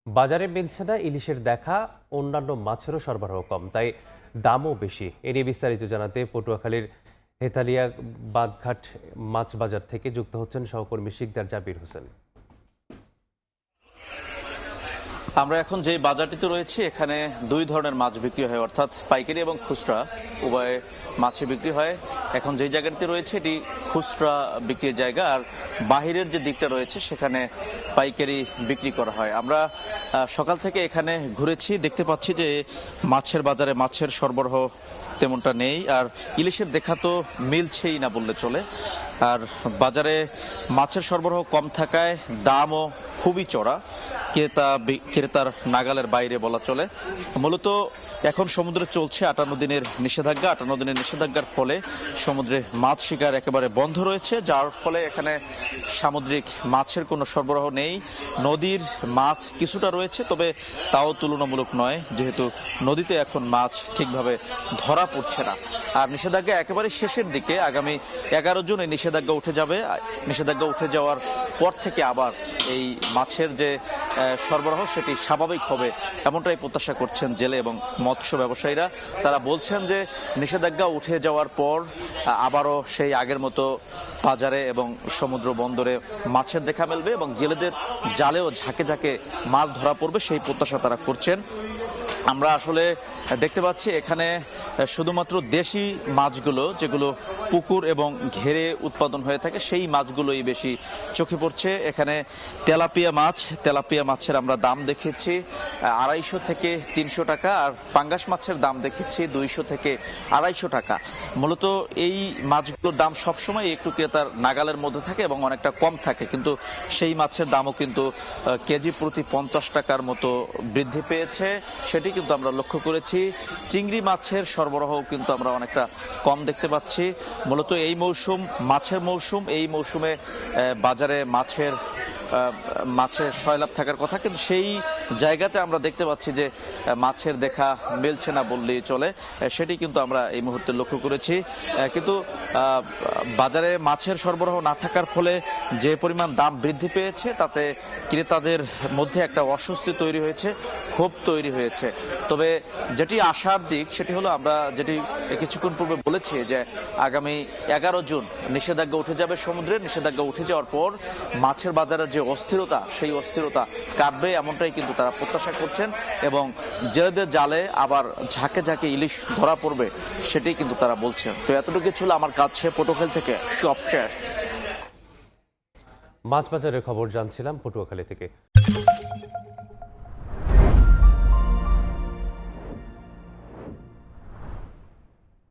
বাজারে মিলছে না ইলিশের দেখা, অন্যান্য মাছেরও সরবরাহ কম, তাই দামও বেশি। এ নিয়ে বিস্তারিত জানাতে পটুয়াখালীর হেতালিয়া বাঁধঘাট মাছ বাজার থেকে যুক্ত হচ্ছেন সহকর্মী শিকদার জাবির হোসেন। আমরা এখন যে বাজারটিতে রয়েছি এখানে দুই ধরনের মাছ বিক্রি হয়, অর্থাৎ পাইকারি এবং খুচরা উভয় মাছে বিক্রি হয়। এখন যে জায়গাটিতে রয়েছে এটি খুচরা বিক্রির জায়গা, আর বাহিরের যে দিকটা রয়েছে সেখানে পাইকারি বিক্রি করা হয়। আমরা সকাল থেকে এখানে ঘুরেছি, দেখতে পাচ্ছি যে মাছের বাজারে মাছের সরবরাহ তেমনটা নেই, আর ইলিশের দেখা তো মিলছেই না বললে চলে। আর বাজারে মাছের সরবরাহ কম থাকায় দামও খুবই চড়া, ক্রেতার নাগালের বাইরে বলা চলে। মূলত এখন সমুদ্রে চলছে 58 দিনের নিষেধাজ্ঞা। 58 দিনের নিষেধাজ্ঞার ফলে সমুদ্রে মাছ শিকার একেবারে বন্ধ রয়েছে, যার ফলে এখানে সামুদ্রিক মাছের কোনো সরবরাহ নেই। নদীর মাছ কিছুটা রয়েছে, তবে তাও তুলনামূলক নয়, যেহেতু নদীতে এখন মাছ ঠিকভাবে ধরা পড়ছে না। আর নিষেধাজ্ঞা একেবারে শেষের দিকে, আগামী 11 জুন এই নিষেধাজ্ঞা উঠে যাবে। নিষেধাজ্ঞা উঠে যাওয়ার পর থেকে আবার এই মাছের যে সরবরাহ সেটি স্বাভাবিক হবে, এমনটাই প্রত্যাশা করছেন জেলে এবং মৎস্য ব্যবসায়ীরা। তারা বলছেন যে নিষেধাজ্ঞা উঠে যাওয়ার পর আবারও সেই আগের মতো বাজারে এবং সমুদ্র বন্দরে মাছের দেখা মিলবে এবং জেলেদের জালেও ঝাঁকে ঝাঁকে মাছ ধরা পড়বে, সেই প্রত্যাশা তারা করছেন। আমরা আসলে দেখতে পাচ্ছি এখানে শুধুমাত্র দেশি মাছগুলো, যেগুলো পুকুর এবং ঘেরে উৎপাদন হয়ে থাকে, সেই মাছগুলোই বেশি চোখে পড়ছে। এখানে তেলাপিয়া মাছের আমরা দাম দেখেছি 250 থেকে 300 টাকা, আর পাঙ্গাস মাছের দাম দেখেছি 200 থেকে 250 টাকা। মূলত এই মাছগুলোর দাম সবসময় একটু ক্রেতার নাগালের মধ্যে থাকে এবং অনেকটা কম থাকে, কিন্তু সেই মাছের দামও কিন্তু কেজি প্রতি 50 টাকার মতো বৃদ্ধি পেয়েছে, সেটি কিন্তু আমরা লক্ষ্য করেছি। চিংড়ি মাছের সরবরাহ কিন্তু আমরা অনেকটা কম দেখতে পাচ্ছি। মূলত এই মৌসুম মাছের মৌসুম, এই মৌসুমে বাজারে মাছের সয়লাভ থাকার কথা, কিন্তু সেই জায়গাতে আমরা দেখতে পাচ্ছি যে মাছের দেখা মিলছে না বললেই চলে, সেটি কিন্তু আমরা এই মুহূর্তে লক্ষ্য করেছি। কিন্তু বাজারে মাছের সরবরাহ না থাকার ফলে যে পরিমাণ দাম বৃদ্ধি পেয়েছে, তাতে ক্রেতাদের মধ্যে একটা অস্বস্তি তৈরি হয়েছে, ক্ষোভ তৈরি হয়েছে। তবে যেটি আশার দিক সেটি হলো, আমরা যেটি কিছুক্ষণ পূর্বে বলেছি যে আগামী 11 জুন নিষেধাজ্ঞা উঠে যাবে সমুদ্রে। নিষেধাজ্ঞা উঠে যাওয়ার পর মাছের বাজারের যে অস্থিরতা, সেই অস্থিরতা কাটবে, এমনটাই কিন্তু তারা প্রত্যাশা করছেন এবং জেলেদের জালে আবার ঝাঁকে ঝাঁকে ইলিশ ধরা পড়বে, সেটাই কিন্তু তারা বলছেন। তো এতটুকু ছিল আমার কাছে পটুয়াখালী থেকে সব শেষ। মাছ বাজারের খবর জানছিলাম পটুয়াখালী থেকে।